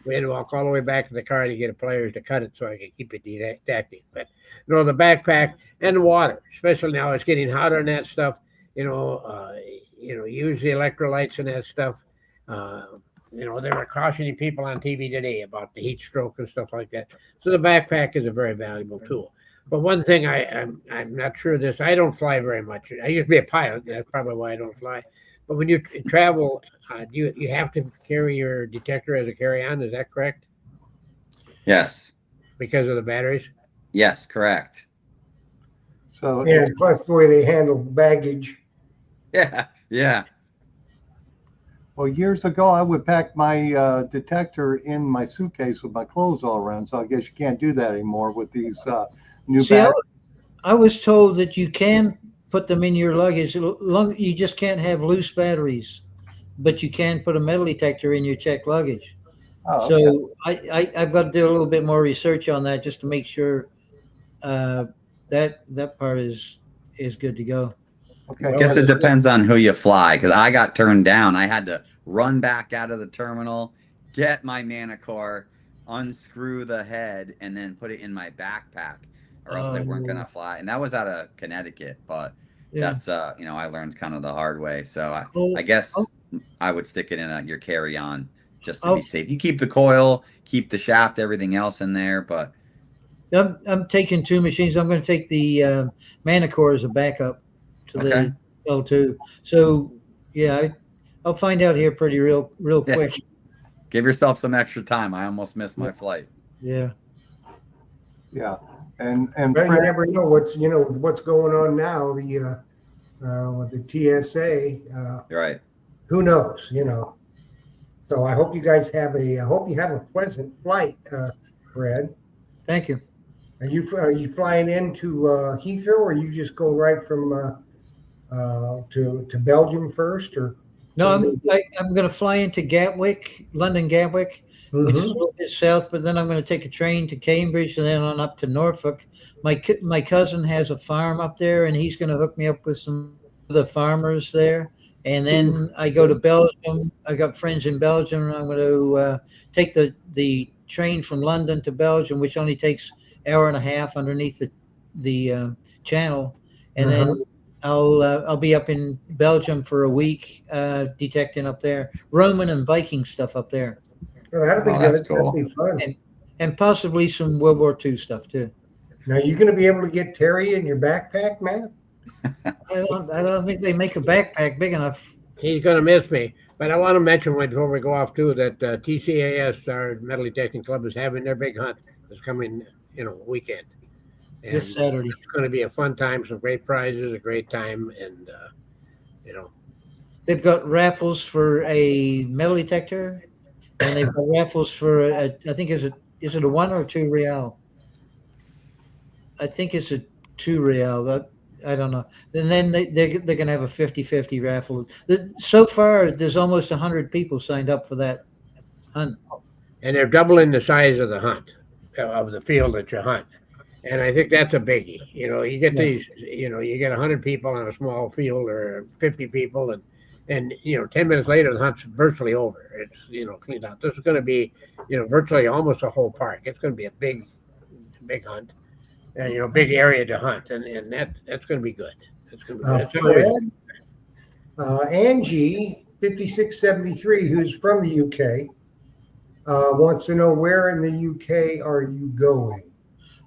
we had to walk all the way back to the car to get a pliers to cut it so I could keep it detecting. But you know, the backpack and the water, especially now it's getting hotter and that stuff. You know, use the electrolytes and that stuff. You know, they were cautioning people on TV today about the heat stroke and stuff like that. So the backpack is a very valuable tool. But one thing I'm not sure of this, I don't fly very much. I used to be a pilot. That's probably why I don't fly. But when you travel, you have to carry your detector as a carry-on. Is that correct? Yes. Because of the batteries? Yes, correct. So yeah, plus the way they handle baggage. Yeah. well, years ago, I would pack my detector in my suitcase with my clothes all around. So I guess you can't do that anymore with these new bags. I was told that you can put them in your luggage. You just can't have loose batteries, but you can put a metal detector in your checked luggage. Oh, So I've got to do a little bit more research on that just to make sure that part is good to go. okay. I guess it depends on who you fly, because I got turned down. I had to run back out of the terminal, get my Manicore, unscrew the head, and then put it in my backpack, or else they weren't going to fly. And that was out of Connecticut. But Yeah. That's I learned kind of the hard way. So Oh, I guess oh, I would stick it in your carry-on just to oh, be safe. You keep the coil, keep the shaft, everything else in there, but I'm taking two machines. I'm going to take the Manicore as a backup to okay. the L2. So yeah, I'll find out here pretty real Yeah. quick. Give yourself some extra time. I almost missed my flight. Yeah. Yeah. And Well, you Fred, never know what's going on now. With the TSA, You're right. who knows? So I hope you guys have a pleasant flight, Fred. Thank you. Are you flying into Heathrow, or you just go right from to Belgium first, or? No, I'm going to fly into Gatwick, London Gatwick, which is a little bit south, but then I'm going to take a train to Cambridge and then on up to Norfolk. My cousin has a farm up there, and he's going to hook me up with some of the farmers there. And then I go to Belgium. I got friends in Belgium. I'm going to take the train from London to Belgium, which only takes an hour and a half underneath the channel, and then I'll be up in Belgium for a week, detecting up there, Roman and Viking stuff up there, Well, that'll be Oh, good. that's cool. That'll be fun. and possibly some World War II stuff too. Now, you going to be able to get Terry in your backpack, man? I don't think they make a backpack big enough. He's going to miss me. But I want to mention before we go off too that TCAS, our Metal Detecting Club, is having their big hunt this coming weekend. And This Saturday. it's going to be a fun time, some great prizes, a great time, and They've got raffles for a metal detector, and they've got raffles for I think is it a 1 or 2 real? I think it's a 2 real. I don't know. And then they're going to have a 50-50 raffle. So far, there's almost 100 people signed up for that hunt. and they're doubling the size of the hunt of the field that you hunt. And I think that's a biggie. You get these, you get 100 people on a small field or 50 people, and 10 minutes later, the hunt's virtually over. It's, cleaned out. This is going to be, virtually almost a whole park. It's going to be a big hunt, and, big area to hunt. And that's going to be good. It's going to be good. It's always, Angie, 5673, who's from the UK, wants to know, where in the UK are you going?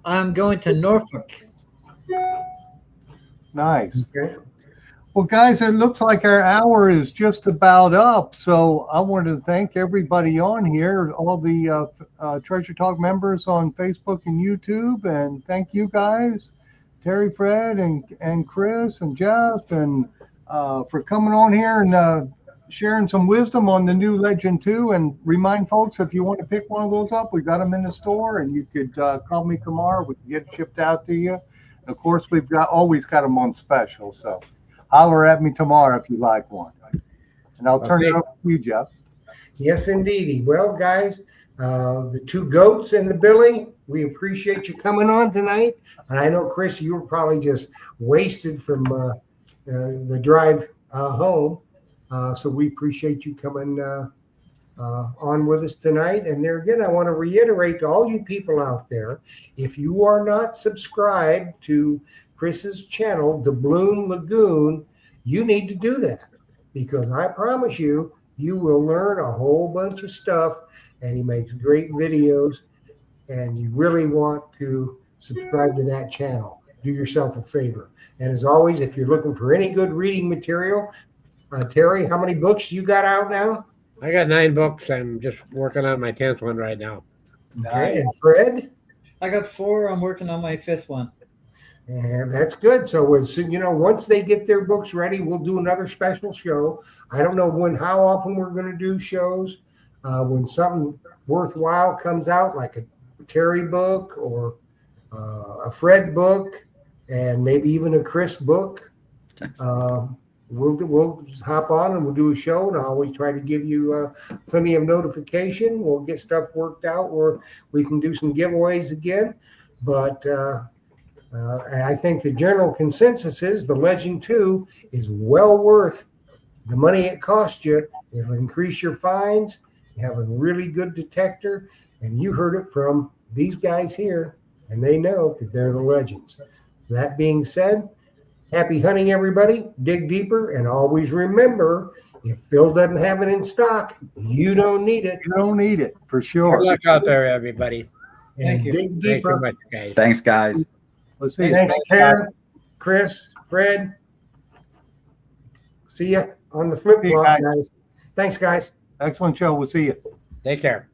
I'm going to Norfolk. nice. Okay. Well, guys, it looks like our hour is just about up. So I wanted to thank everybody on here, all the Treasure Talk members on Facebook and YouTube. And thank you guys, Terry, Fred, and Chris, and Jeff, and for coming on here and sharing some wisdom on the new Legend 2. And remind folks, if you want to pick one of those up, we got them in the store, and you could call me tomorrow. We can get it shipped out to you. And of course, we've always got them on special. So holler at me tomorrow if you like one. And I'll turn it over to you, Jeff. Yes, indeedy. Well, guys, the two goats and the Billy, we appreciate you coming on tonight. And I know, Chris, you were probably just wasted from the drive home. So we appreciate you coming on with us tonight. And there again, I want to reiterate to all you people out there, if you are not subscribed to Chris's channel, Doubloon Lagoon, you need to do that, because I promise you, you will learn a whole bunch of stuff, and he makes great videos, and you really want to subscribe to that channel. Do yourself a favor. And as always, if you're looking for any good reading material, Terry, how many books you got out now? I got 9 books. I'm just working on my 10th one right now. Okay, and Fred? I got 4. I'm working on my 5th one. And that's good. So once they get their books ready, we'll do another special show. I don't know how often we're going to do shows. When something worthwhile comes out, like a Terry book or a Fred book, and maybe even a Chris book, we'll hop on and we'll do a show. And I always try to give you plenty of notification. We'll get stuff worked out where we can do some giveaways again. But I think the general consensus is the Legend 2 is well worth the money it costs you. It'll increase your finds. You have a really good detector, and you heard it from these guys here, and they know because they're the legends. That being said, Happy hunting, everybody. Dig deeper, and always remember, if Phil doesn't have it in stock, you don't need it. You don't need it, for Good sure. luck out there, everybody. And dig Thank you deeper. much, guys. Thanks, guys. Let's see. Thanks, Karen, Chris, Fred. See ya on the flip See you flop, guys. guys. Thanks, guys. Excellent show. We'll see you. Take care.